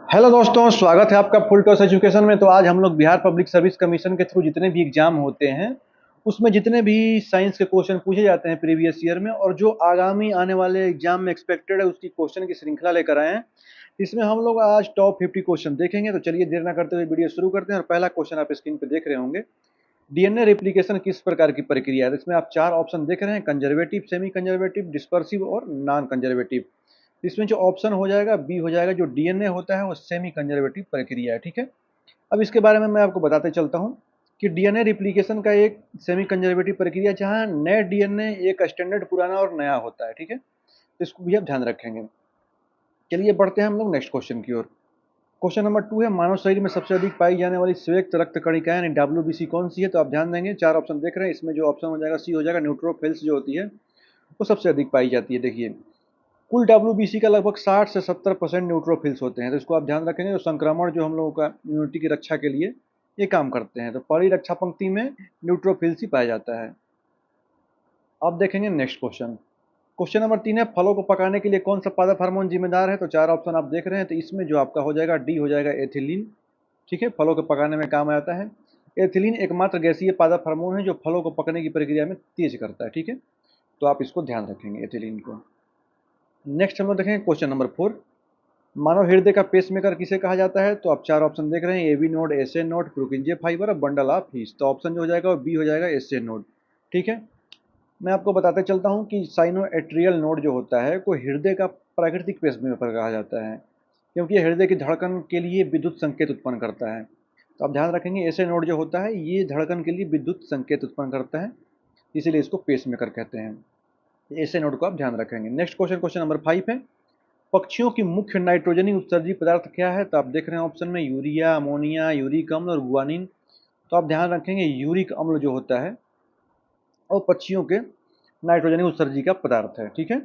Hello दोस्तों, स्वागत है आपका फुल टॉस एजुकेशन में। तो आज हम लोग बिहार पब्लिक सर्विस कमीशन के थ्रू जितने भी एग्जाम होते हैं उसमें जितने भी साइंस के क्वेश्चन पूछे जाते हैं प्रीवियस ईयर में और जो आगामी आने वाले एग्जाम में एक्सपेक्टेड है उसकी क्वेश्चन की श्रृंखला लेकर आए हैं। इसमें हम लोग आज टॉप 50 क्वेश्चन देखेंगे। तो चलिए देर ना करते हुए वीडियो शुरू करते हैं। और पहला क्वेश्चन आप स्क्रीन पे देख रहे होंगे, डीएनए रेप्लिकेशन किस प्रकार की प्रक्रिया है। तो इसमें आप चार ऑप्शन देख रहे हैं, कंजर्वेटिव, सेमी कंजर्वेटिव, डिस्पर्सिव और नॉन कंजर्वेटिव। इसमें जो ऑप्शन हो जाएगा बी हो जाएगा। जो डीएनए होता है वो सेमी कंजर्वेटिव प्रक्रिया है, ठीक है। अब इसके बारे में मैं आपको बताते चलता हूँ कि डीएनए रिप्लिकेशन का एक सेमी कंजर्वेटिव प्रक्रिया जहाँ नए डीएनए एक स्टैंडर्ड पुराना और नया होता है, ठीक है। तो इसको भी आप ध्यान रखेंगे। चलिए बढ़ते हैं हम लोग नेक्स्ट क्वेश्चन की ओर। क्वेश्चन नंबर 2 है, मानव शरीर में सबसे अधिक पाई जाने वाली श्वेत रक्त कणिका यानी डब्ल्यूबीसी कौन सी है। तो आप ध्यान देंगे, चार ऑप्शन देख रहे हैं। इसमें जो ऑप्शन हो जाएगा सी हो जाएगा, न्यूट्रोफिल्स जो होती है वो सबसे अधिक पाई जाती है। देखिए, कुल डब्ल्यूबीसी का लगभग 60 से 70% न्यूट्रोफिल्स होते हैं। तो इसको आप ध्यान रखेंगे। जो संक्रमण जो हम लोगों का इम्यूनिटी की रक्षा के लिए ये काम करते हैं, तो पहली रक्षा पंक्ति में न्यूट्रोफिल्स ही पाया जाता है। अब देखेंगे नेक्स्ट क्वेश्चन। क्वेश्चन नंबर 3 है, फलों को पकाने के लिए कौन सा पादप हार्मोन जिम्मेदार है। तो चार ऑप्शन आप देख रहे हैं। तो इसमें जो आपका हो जाएगा डी हो जाएगा, एथिलीन, ठीक है। फलों को पकाने में काम आता है। एथिलीन एकमात्र गैसीय पादप हार्मोन है जो फलों को पकने की प्रक्रिया में तेज करता है, ठीक है। तो आप इसको ध्यान रखेंगे एथिलीन को। नेक्स्ट हम लोग देखेंगे क्वेश्चन नंबर 4, मानव हृदय का पेसमेकर किसे कहा जाता है। तो आप चार ऑप्शन देख रहे हैं, AV node, SA node, Purkinje fibre और बंडल ऑफ हीस। तो ऑप्शन जो हो जाएगा वो बी हो जाएगा, एसए नोड, ठीक है। मैं आपको बताते चलता हूँ कि साइनोएट्रियल नोड जो होता है वो हृदय का प्राकृतिक पेसमेकर कहा जाता है, क्योंकि ये हृदय की धड़कन के लिए विद्युत संकेत उत्पन्न करता है। तो आप ध्यान रखेंगे, एसए नोड जो होता है ये धड़कन के लिए विद्युत संकेत उत्पन्न करता है, इसीलिए इसको पेसमेकर कहते हैं। एसए नोड को आप ध्यान रखेंगे। नेक्स्ट क्वेश्चन, क्वेश्चन नंबर 5 है, पक्षियों की मुख्य नाइट्रोजनी उत्सर्जी पदार्थ क्या है। तो आप देख रहे हैं ऑप्शन में यूरिया, अमोनिया, यूरिक अम्ल और गुआनिन। तो आप ध्यान रखेंगे, यूरिक अम्ल जो होता है और पक्षियों के नाइट्रोजनी उत्सर्जी का पदार्थ है, ठीक है।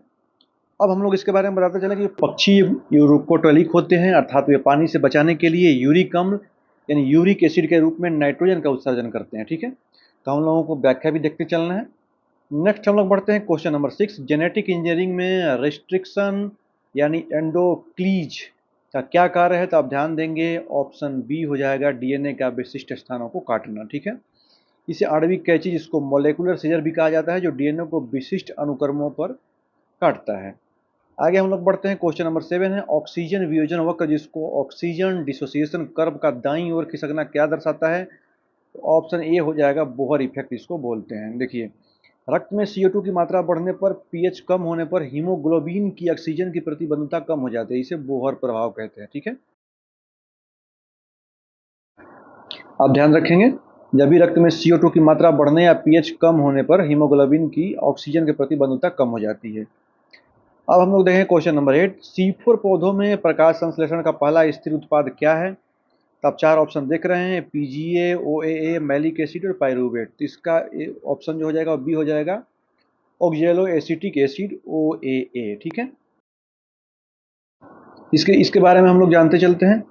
अब हम लोग इसके बारे में बताते चले कि पक्षी यूरोकोटोलिक होते हैं, अर्थात वे पानी से बचाने के लिए यूरिक अम्ल यानी यूरिक एसिड के रूप में नाइट्रोजन का उत्सर्जन करते हैं, ठीक है। तो हम लोगों को व्याख्या भी देखते चलना है। नेक्स्ट हम लोग बढ़ते हैं क्वेश्चन नंबर 6, जेनेटिक इंजीनियरिंग में रेस्ट्रिक्शन यानी एंडोक्लीज का क्या कार्य है। तो आप ध्यान देंगे, ऑप्शन बी हो जाएगा, डीएनए का विशिष्ट स्थानों को काटना, ठीक है। इसे आणविक कैंची, जिसको मोलेकुलर सीजर भी कहा जाता है, जो डीएनए को विशिष्ट अनुक्रमों पर काटता है। आगे हम लोग बढ़ते हैं, क्वेश्चन नंबर 7 है, ऑक्सीजन वियोजन वक्र, जिसको ऑक्सीजन डिसोसिएशन कर्व का दाईं ओर खिसकना क्या दर्शाता है। तो ऑप्शन ए हो जाएगा, बोहर इफेक्ट इसको बोलते हैं। देखिए, रक्त में CO2 की मात्रा बढ़ने पर, पीएच कम होने पर हीमोग्लोबिन की ऑक्सीजन की प्रतिबद्धता कम हो जाती है, इसे बोहर प्रभाव कहते हैं, ठीक है। आप ध्यान रखेंगे, जब भी रक्त में CO2 की मात्रा बढ़ने या पीएच कम होने पर हीमोग्लोबिन की ऑक्सीजन की प्रतिबद्धता कम हो जाती है। अब हम लोग देखें क्वेश्चन नंबर 8, C4 पौधों में प्रकाश संश्लेषण का पहला स्थिर उत्पाद क्या है। तो आप चार ऑप्शन देख रहे हैं, PGA, OAA, मैलिक एसिड और पायरूवेट। तो इसका ऑप्शन जो हो जाएगा बी हो जाएगा, ऑक्जेलो एसिटिक एसिड, OAA, ठीक है। इसके इसके बारे में हम लोग जानते चलते हैं।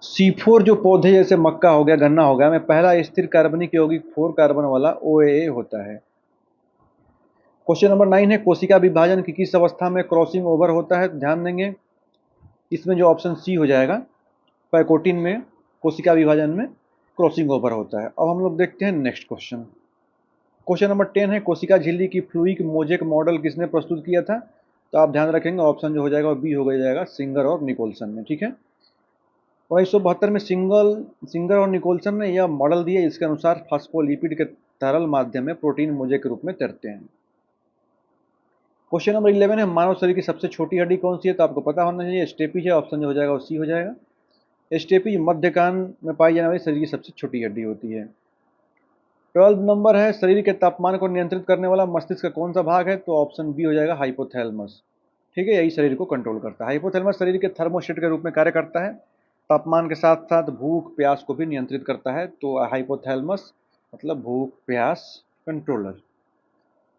C4 जो पौधे जैसे मक्का हो गया, गन्ना हो गया, में पहला स्थिर कार्बनिक यौगिक 4 कार्बन वाला OAA होता है। क्वेश्चन नंबर 9 है, कोशिका विभाजन की किस अवस्था में क्रॉसिंग ओवर होता है। ध्यान देंगे, इसमें जो ऑप्शन सी हो जाएगा, पैकोटिन में कोशिका विभाजन में क्रॉसिंग ओवर होता है। अब हम लोग देखते हैं नेक्स्ट क्वेश्चन। क्वेश्चन नंबर 10 है, कोशिका झिल्ली की फ्लूइक मोजेक मॉडल किसने प्रस्तुत किया था। तो आप ध्यान रखेंगे, ऑप्शन जो हो जाएगा बी हो जाएगा, सिंगर और निकोलसन ने, ठीक है। 1972 में सिंगर और निकोलसन ने यह मॉडल दिया, इसके अनुसार फास्फोलिपिड के तरल माध्यम में प्रोटीन मोजेक के रूप में तैरते हैं। क्वेश्चन नंबर 11 है, मानव शरीर की सबसे छोटी हड्डी कौन सी है। तो आपको पता होना चाहिए, स्टेपीज है। ऑप्शन जो हो जाएगा वो सी हो जाएगा। स्टेपीज मध्य कान में पाई जाने वाली शरीर की सबसे छोटी हड्डी होती है। 12 नंबर है, शरीर के तापमान को नियंत्रित करने वाला मस्तिष्क का कौन सा भाग है। तो ऑप्शन बी हो जाएगा, हाइपोथैलेमस, ठीक है। यही शरीर को कंट्रोल करता है। हाइपोथैलेमस शरीर के थर्मोस्टेट के रूप में कार्य करता है, तापमान के साथ साथ भूख प्यास को भी नियंत्रित करता है। तो हाइपोथैलेमस मतलब भूख प्यास कंट्रोलर।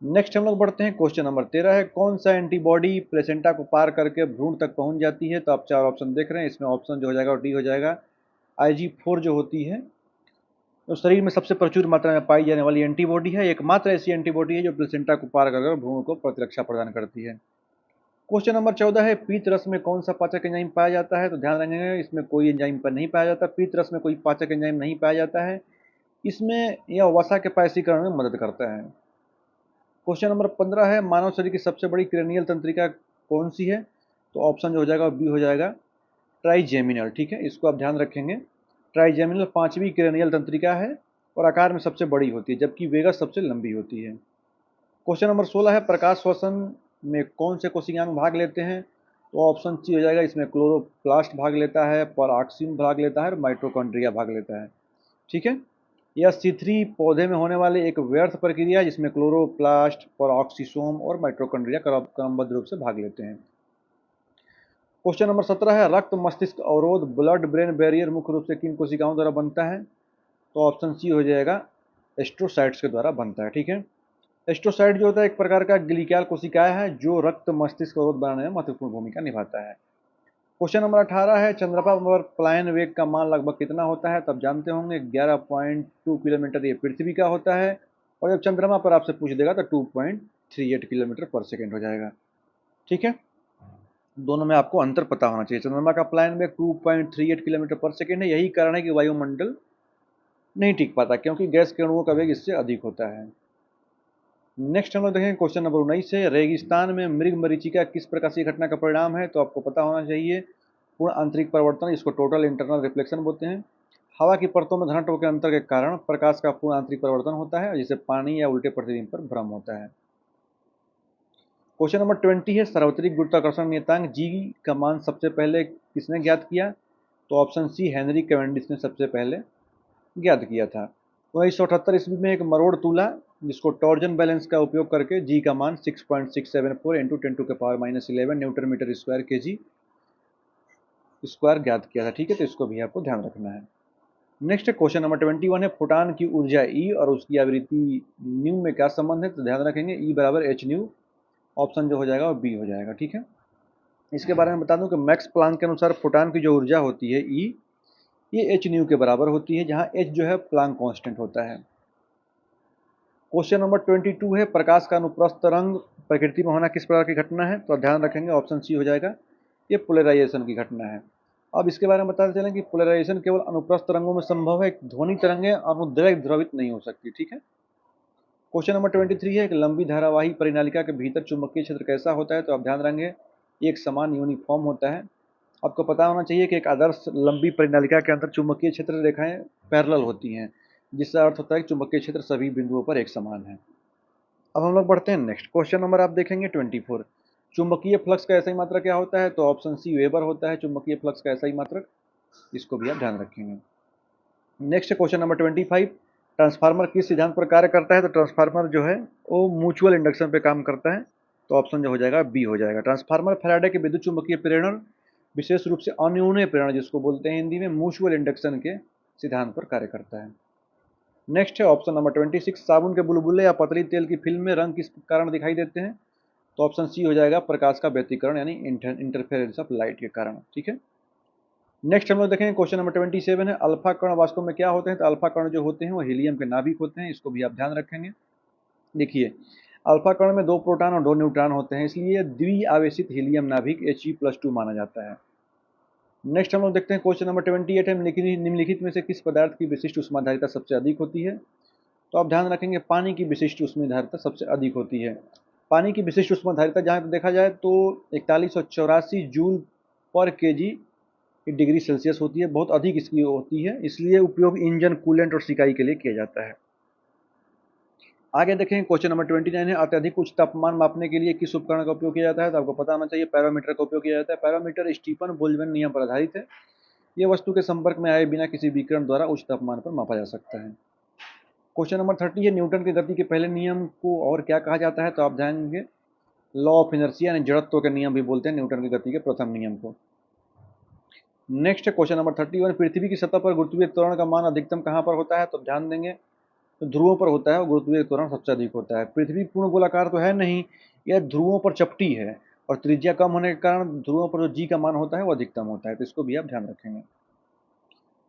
नेक्स्ट हम लोग बढ़ते हैं, क्वेश्चन नंबर 13 है, कौन सा एंटीबॉडी प्लेसेंटा को पार करके भ्रूण तक पहुंच जाती है। तो आप चार ऑप्शन देख रहे हैं, इसमें ऑप्शन जो हो जाएगा डी हो जाएगा, IG4 जो होती है, तो शरीर में सबसे प्रचुर मात्रा में पाई जाने वाली एंटीबॉडी है। एकमात्र ऐसी एंटीबॉडी है जो प्लेसेंटा को पार कर भ्रूण को प्रतिरक्षा प्रदान करती है। क्वेश्चन नंबर 14 है पीत रस में कौन सा पाचक एंजाइम पाया जाता है? तो ध्यान रखेंगे इसमें कोई एंजाइम पर नहीं पाया जाता, पीत रस में कोई पाचक एंजाइम नहीं पाया जाता है। इसमें यह वसा के पायसीकरण में मदद करता है। क्वेश्चन नंबर 15 है मानव शरीर की सबसे बड़ी क्रेनियल तंत्रिका कौन सी है? तो ऑप्शन जो हो जाएगा बी हो जाएगा ट्राइजेमिनल। ठीक है, इसको आप ध्यान रखेंगे। ट्राइजेमिनल पांचवी क्रेनियल तंत्रिका है और आकार में सबसे बड़ी होती है, जबकि वेगस सबसे लंबी होती है। क्वेश्चन नंबर 16 है प्रकाश श्वसन में कौन से कोशिकांग भाग लेते हैं? तो ऑप्शन सी हो जाएगा, इसमें क्लोरोप्लास्ट भाग लेता है, पराक्सीन भाग लेता है और माइटोकॉन्ड्रिया भाग लेता है। ठीक है, यह C3 पौधे में होने वाली एक व्यर्थ प्रक्रिया है जिसमें क्लोरोप्लास्ट, पराक्सीसोम और माइटोकॉन्ड्रिया क्रमबद्ध रूप से भाग लेते हैं। क्वेश्चन नंबर 17 है रक्त मस्तिष्क अवरोध ब्लड ब्रेन बैरियर मुख्य रूप से किन कोशिकाओं द्वारा बनता है? तो ऑप्शन सी हो जाएगा एस्ट्रोसाइट्स के द्वारा बनता है। ठीक है, एस्ट्रोसाइट जो होता है एक प्रकार का ग्लिकैल कोशिकाएं है जो रक्त मस्तिष्क अवरोध बनाने में महत्वपूर्ण भूमिका निभाता है। क्वेश्चन नंबर 18 है चंद्रमा पर पलायन वेग का मान लगभग कितना होता है? तब जानते होंगे 11.2 किलोमीटर ये पृथ्वी का होता है, और जब चंद्रमा पर आपसे पूछ देगा तो 2.38 किलोमीटर पर सेकेंड हो जाएगा। ठीक है, दोनों में आपको अंतर पता होना चाहिए। चंद्रमा का पलायन वेग 2.38 किलोमीटर पर सेकेंड है, यही कारण है कि वायुमंडल नहीं टिक पाता क्योंकि गैस के अणुओं का वेग इससे अधिक होता है। नेक्स्ट हम लोग देखेंगे क्वेश्चन नंबर 19 है रेगिस्तान में मृग मरीचिका किस प्रकाशीय घटना का परिणाम है? तो आपको पता होना चाहिए पूर्ण आंतरिक परिवर्तन, इसको टोटल इंटरनल रिफ्लेक्शन बोलते हैं। हवा की परतों में घनत्व के अंतर के कारण प्रकाश का पूर्ण आंतरिक परिवर्तन होता है जिससे पानी या उल्टे प्रतिबिंब पर भ्रम होता है। क्वेश्चन नंबर 20 है सार्वत्रिक गुरुत्वाकर्षण नियतांक जी का मान सबसे पहले किसने ज्ञात किया? तो ऑप्शन सी हेनरी कैवेंडिश ने सबसे पहले ज्ञात किया था। 1978 ईस्वी में एक मरोड़ तूला जिसको टॉर्जन बैलेंस का उपयोग करके जी का मान 6.674 इंटू 10⁻11 न्यूटन मीटर स्क्वायर के जी स्क्वायर ज्ञात किया था। ठीक है, तो इसको भी आपको ध्यान रखना है। नेक्स्ट क्वेश्चन नंबर 21 है फोटान की ऊर्जा ई और उसकी आवृत्ति न्यू में क्या संबंध है? तो ध्यान रखेंगे ई बराबर एच न्यू, ऑप्शन जो हो जाएगा वो बी हो जाएगा। ठीक है, इसके बारे में बता दूं कि मैक्स प्लांक के अनुसार फोटान की जो ऊर्जा होती है ई ये एच न्यू के बराबर होती है, जहां एच जो है प्लांक कांस्टेंट होता है। क्वेश्चन नंबर 22 है प्रकाश का अनुप्रस्थ रंग प्रकृति में होना किस प्रकार की घटना है? तो ध्यान रखेंगे ऑप्शन सी हो जाएगा, ये पोलराइजेशन की घटना है। अब इसके बारे में बताते चलें कि पोलराइजेशन केवल अनुप्रस्थ रंगों में संभव है, ध्वनि तरंगें अनुदैर्घ्य द्रवित नहीं हो सकती। ठीक है, क्वेश्चन नंबर 23 है एक लंबी धारावाही परिनालिका के भीतर चुंबकीय क्षेत्र कैसा होता है? तो आप ध्यान रखेंगे एक समान यूनिफॉर्म होता है। आपको पता होना चाहिए कि एक आदर्श लंबी परिनालिका के अंदर चुंबकीय क्षेत्र रेखाएं पैरेलल होती हैं, जिसका अर्थ होता है कि चुंबकीय क्षेत्र सभी बिंदुओं पर एक समान है। अब हम लोग बढ़ते हैं नेक्स्ट क्वेश्चन नंबर आप देखेंगे 24 चुंबकीय फ्लक्स का ऐसा ही मात्रक क्या होता है? तो ऑप्शन सी वेबर होता है चुंबकीय फ्लक्स का ऐसा ही मात्रक, इसको भी आप ध्यान रखेंगे। नेक्स्ट क्वेश्चन नंबर 25 ट्रांसफार्मर किस सिद्धांत पर कार्य करता है? तो ट्रांसफार्मर जो है वो म्यूचुअल इंडक्शन पे काम करता है, तो ऑप्शन जो हो जाएगा बी हो जाएगा। ट्रांसफार्मर फैराडे के विद्युत चुंबकीय प्रेरण विशेष रूप से अन्योन्य प्रेरण जिसको बोलते हैं हिंदी में म्यूचुअल इंडक्शन के सिद्धांत पर कार्य करता है। नेक्स्ट है ऑप्शन नंबर 26 साबुन के बुलबुले या पतली तेल की फिल्म में रंग किस कारण दिखाई देते हैं? तो ऑप्शन सी हो जाएगा प्रकाश का व्यतिकरण यानी इंटरफेरेंस ऑफ लाइट के कारण। ठीक है, नेक्स्ट हम लोग देखेंगे क्वेश्चन नंबर 27 है अल्फा कण वास्तव में क्या होते हैं? तो अल्फा कण जो होते हैं वो हीलियम के नाभिक होते हैं, इसको भी आप ध्यान रखेंगे। देखिए अल्फा कण में 2 प्रोटॉन और 2 न्यूट्रॉन होते हैं, इसलिए द्विआवेशित हीलियम नाभिक He+2 माना जाता है। नेक्स्ट हम लोग देखते हैं क्वेश्चन नंबर 28 है निम्नलिखित में से किस पदार्थ की विशिष्ट ऊष्माधारिता सबसे अधिक होती है? तो आप ध्यान रखेंगे पानी की विशिष्ट ऊष्माधारिता सबसे अधिक होती है। पानी की विशिष्ट ऊष्माधारिता जहाँ देखा जाए तो 4184 जूल पर केजी डिग्री सेल्सियस होती है, बहुत अधिक इसकी होती है, इसलिए उपयोग इंजन कूलेंट और सिकाई के लिए किया जाता है। आगे देखें क्वेश्चन नंबर 29 है अत्यधिक उच्च तापमान मापने के लिए किस उपकरण का उपयोग किया जाता है? तो आपको पता होना चाहिए पैरामीटर का उपयोग किया जाता है। पैरामीटर स्टीफन बोल्ट्जमैन नियम पर आधारित है, यह वस्तु के संपर्क में आए बिना किसी विकिरण द्वारा उच्च तापमान पर मापा जा सकता है। क्वेश्चन नंबर 30 है न्यूटन की गति के पहले नियम को और क्या कहा जाता है? तो आप ध्यान देंगे लॉ ऑफ इनर्शिया यानी जड़त्व के नियम भी बोलते हैं न्यूटन की गति के प्रथम नियम को। नेक्स्ट क्वेश्चन नंबर 31 पृथ्वी की सतह पर गुरुत्वीय त्वरण का मान अधिकतम कहाँ पर होता है? तो ध्यान देंगे तो ध्रुवों पर होता है और गुरुत्वीय त्वरण सबसे अधिक होता है। पृथ्वी पूर्ण गोलाकार तो है नहीं, यह ध्रुवों पर चपटी है और त्रिज्या कम होने के कारण ध्रुवों पर जो जी का मान होता है वो अधिकतम होता है, तो इसको भी आप ध्यान रखेंगे।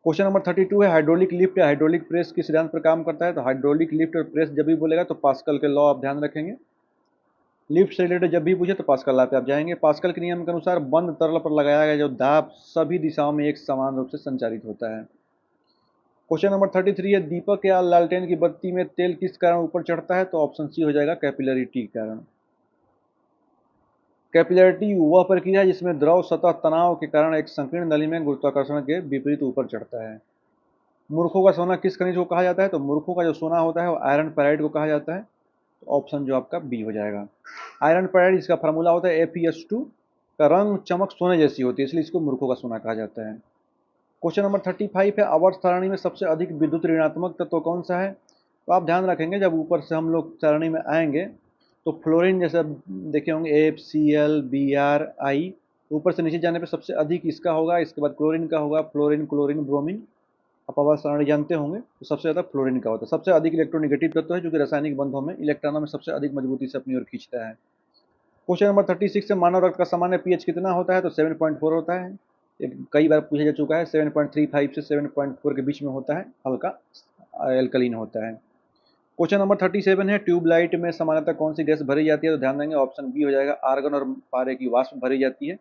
क्वेश्चन नंबर 32 है हाइड्रोलिक लिफ्ट या हाइड्रोलिक प्रेस किस सिद्धांत पर काम करता है? तो हाइड्रोलिक लिफ्ट और प्रेस जब भी बोलेगा तो पास्कल के लॉ आप ध्यान रखेंगे। लिफ्ट से रिलेटेड जब भी पूछे तो पास्कल लॉ पे आप जाएंगे। पास्कल के नियम के अनुसार बंद तरल पर लगाया गया जो दाब सभी दिशाओं में एक समान रूप से संचारित होता है। क्वेश्चन नंबर 33 है, दीपक या लालटेन की बत्ती में तेल किस कारण ऊपर चढ़ता है? तो ऑप्शन सी हो जाएगा कैपिलरिटी के कारण। कैपिलरिटी वह प्रक्रिया है जिसमें द्रव सतह तनाव के कारण एक संकीर्ण नली में गुरुत्वाकर्षण के विपरीत ऊपर चढ़ता है। मूर्खों का सोना किस खनिज को कहा जाता है? तो मूर्खों का जो सोना होता है वो आयरन पैराइड को कहा जाता है। तो ऑप्शन जो आपका बी हो जाएगा। आयरन पैराइड इसका फार्मूला होता है FeS2, का रंग चमक सोने जैसी होती है, इसलिए इसको मूर्खों का सोना कहा जाता है। क्वेश्चन नंबर 35 है, आवर्त सारणी में सबसे अधिक विद्युत ऋणात्मक तत्व कौन सा है? तो आप ध्यान रखेंगे जब ऊपर से हम लोग सारणी में आएंगे तो फ्लोरीन जैसे देखे होंगे FCl BrI, ऊपर से नीचे जाने पे सबसे अधिक इसका होगा, इसके बाद क्लोरीन का होगा, फ्लोरीन क्लोरीन ब्रोमीन। आप आवर्त सारणी जानते होंगे तो सबसे ज़्यादा फ्लोरीन का होता है। सबसे अधिक इलेक्ट्रोनिगेटिव तत्व है जो कि रासायनिक बंधों में इलेक्ट्रॉनों में सबसे अधिक मजबूती से अपनी ओर खींचता है। क्वेश्चन नंबर 36 है, मानव रक्त का सामान्य पीएच कितना होता है? तो 7.4 होता है। ये कई बार पूछा जा चुका है। 7.35 से 7.4 के बीच में होता है, हल्का एल्कलीन होता है। क्वेश्चन नंबर 37 है, ट्यूबलाइट में सामान्यतः कौन सी गैस भरी जाती है? तो ध्यान देंगे ऑप्शन बी हो जाएगा, आर्गन और पारे की वाष्प भरी जाती है।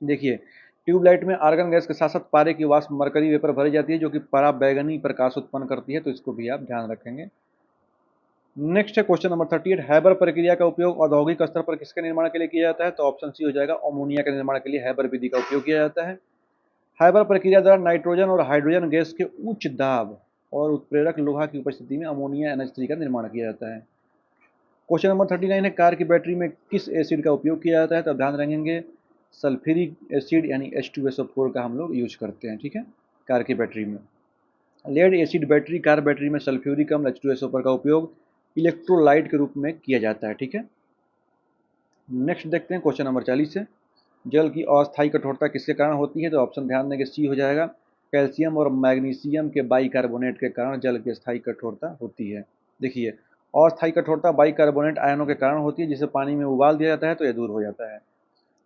देखिए, ट्यूबलाइट में आर्गन गैस के साथ साथ पारे की वाष्प मरकरी वेपर भरी जाती है जो कि पराबैंगनी प्रकाश उत्पन्न करती है, तो इसको भी आप ध्यान रखेंगे। नेक्स्ट है क्वेश्चन नंबर 38, हैबर प्रक्रिया का उपयोग औद्योगिक स्तर पर किसके निर्माण के लिए किया जाता है? तो ऑप्शन सी हो जाएगा, अमोनिया के निर्माण के लिए हैबर विधि का उपयोग किया जाता है। हैबर प्रक्रिया द्वारा नाइट्रोजन और हाइड्रोजन गैस के उच्च दाब और उत्प्रेरक लोहा की उपस्थिति में अमोनिया NH3 का निर्माण किया जाता है। क्वेश्चन नंबर 39 है, कार की बैटरी में किस एसिड का उपयोग किया जाता है? तो ध्यान रखेंगे सल्फ्यूरिक एसिड यानी H2SO4 का हम लोग यूज करते हैं, ठीक है, कार की बैटरी में। Lead acid battery car battery में सल्फ्यूरिक अम्ल H2SO4 का उपयोग इलेक्ट्रोलाइट के रूप में किया जाता है, ठीक है। नेक्स्ट देखते हैं क्वेश्चन नंबर 40 है, जल की अस्थायी कठोरता किसके कारण होती है? तो ऑप्शन ध्यान देंगे सी हो जाएगा, कैल्शियम और मैग्नीशियम के बाइकार्बोनेट के कारण जल की अस्थायी कठोरता होती है। देखिए, अस्थायी कठोरता बाइकार्बोनेट आयनों के कारण होती है, जिसे पानी में उबाल दिया जाता है तो यह दूर हो जाता है।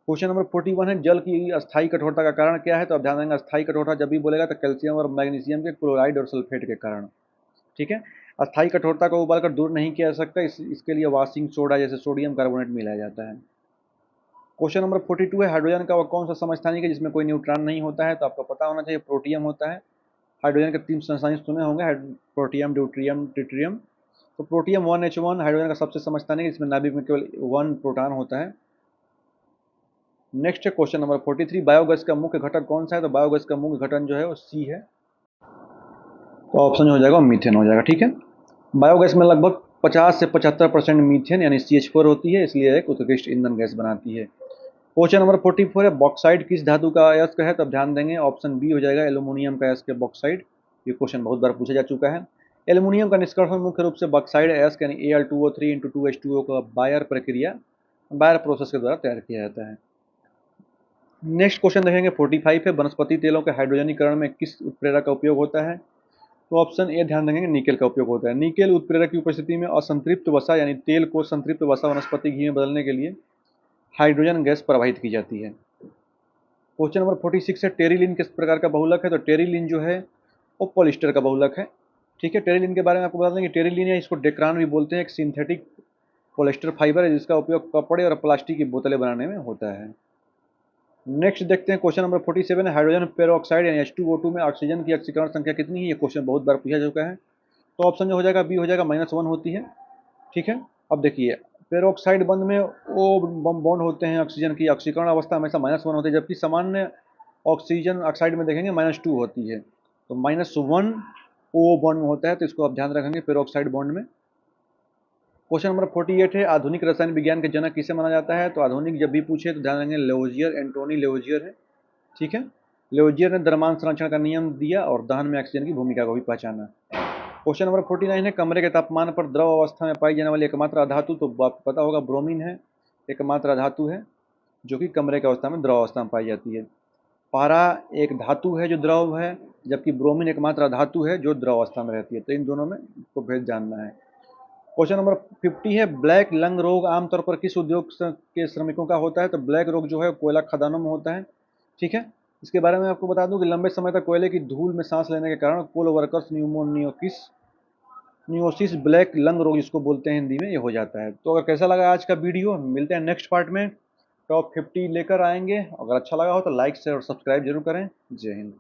क्वेश्चन नंबर 41 है, जल की अस्थायी कठोरता का कारण क्या है? तो आप ध्यान देंगे अस्थायी कठोरता जब भी बोलेगा तो कैल्शियम और मैग्नीशियम के क्लोराइड और सल्फेट के कारण, ठीक है। अस्थायी कठोरता को उबालकर दूर नहीं किया जा सकता, इसके लिए वाशिंग सोडा जैसे सोडियम कार्बोनेट मिलाया जाता है। क्वेश्चन नंबर 42 है, हाइड्रोजन का वह कौन सा समस्थानिक है जिसमें कोई न्यूट्रॉन नहीं होता है? तो आपको पता होना चाहिए प्रोटियम होता है। हाइड्रोजन के 3 समस्थानिक सुने होंगे, प्रोटियम ड्यूट्रियम ट्रिटियम। तो प्रोटियम 1H1 हाइड्रोजन का सबसे समस्थानिक है, इसमें नाभिक में केवल 1 प्रोटॉन होता है। नेक्स्ट है क्वेश्चन नंबर 43, बायोगैस का मुख्य घटक कौन सा है? तो बायोगैस का मुख्य घटक जो है वो सी है, तो ऑप्शन हो जाएगा मीथेन हो जाएगा, ठीक है। बायोगैस में लगभग 50 से 75% मीथेन यानी CH4 होती है, इसलिए एक उत्कृष्ट ईंधन गैस बनाती है। क्वेश्चन नंबर 44 है, बॉक्साइड किस धातु का अयस्क है? तब ध्यान देंगे ऑप्शन बी हो जाएगा, एल्यूमिनियम का अयस्क है बॉक्साइड। ये क्वेश्चन बहुत बार पूछा जा चुका है। एल्यूमिनियम का निष्कर्षण मुख्य रूप से बॉक्साइड अयस्क यानी Al2O3 × 2H2O का बायर प्रोसेस के द्वारा तैयार किया जाता है। नेक्स्ट क्वेश्चन देखेंगे 45 है, वनस्पति तेलों के हाइड्रोजनीकरण में किस उत्प्रेरक का उपयोग होता है? तो ऑप्शन ए ध्यान देंगे निकेल का उपयोग होता है। निकेल उत्प्रेरक की उपस्थिति में असंतृप्त वसा यानी तेल को संतृप्त वसा वनस्पति घी में बदलने के लिए हाइड्रोजन गैस प्रवाहित की जाती है। क्वेश्चन नंबर 46 है, टेरिलिन किस प्रकार का बहुलक है? तो टेरिलिन जो है वो पॉलिस्टर का बहुलक है, ठीक है। टेरिलिन के बारे में आपको बता दें कि टेरिलिन है, इसको डेक्रान भी बोलते हैं, एक सिंथेटिक पॉलिस्टर फाइबर है जिसका उपयोग कपड़े और प्लास्टिक की बोतलें बनाने में होता है। नेक्स्ट देखते हैं क्वेश्चन नंबर 47 है, हाइड्रोजन पेरोक्साइड यानी H2O2 में ऑक्सीजन की ऑक्सीकरण संख्या कितनी है? ये क्वेश्चन बहुत बार पूछा चुका है, तो ऑप्शन जो हो जाएगा बी हो जाएगा -1 होती है, ठीक है। अब देखिए, पेरोक्साइड बंध में ओ बॉन्ड होते हैं, ऑक्सीजन की ऑक्सीकरण अवस्था हमेशा -1 होती है, जबकि सामान्य ऑक्सीजन ऑक्साइड में देखेंगे -2 होती है। तो -1 ओ बॉन्ड में होता है, तो इसको आप ध्यान रखेंगे पेरोक्साइड बॉन्ड में। क्वेश्चन नंबर 48 है, आधुनिक रसायन विज्ञान के जनक किसे माना जाता है? तो आधुनिक जब भी पूछे तो ध्यान रखेंगे लेवोजियर, एंटोनी लेवोजियर है, ठीक है। लेवोजियर ने द्रव्यमान संरक्षण का नियम दिया और दहन में ऑक्सीजन की भूमिका को भी पहचाना। क्वेश्चन नंबर 49 है, कमरे के तापमान पर द्रव अवस्था में पाई जाने वाली एकमात्र अधातु, तो आपको पता होगा ब्रोमीन है, एकमात्र अधातु है जो कि कमरे की अवस्था में द्रव अवस्था में पाई जाती है। पारा एक धातु है जो द्रव है, जबकि ब्रोमीन एकमात्र अधातु है जो द्रव अवस्था में रहती है, तो इन दोनों में को भेद जानना है। क्वेश्चन नंबर 50 है, ब्लैक लंग रोग आमतौर पर किस उद्योग के श्रमिकों का होता है? तो ब्लैक रोग जो है कोयला खदानों में होता है, ठीक है। इसके बारे में आपको बता दूं कि लंबे समय तक कोयले की धूल में सांस लेने के कारण कोल वर्कर्स न्यूमोनियोसिस नियोसिस ब्लैक लंग रोग जिसको बोलते हैं हिंदी में, ये हो जाता है। तो अगर कैसा लगा आज का वीडियो, मिलते हैं नेक्स्ट पार्ट में। टॉप 50 लेकर आएंगे। अगर अच्छा लगा हो तो लाइक शेयर और सब्सक्राइब जरूर करें। जय हिंद।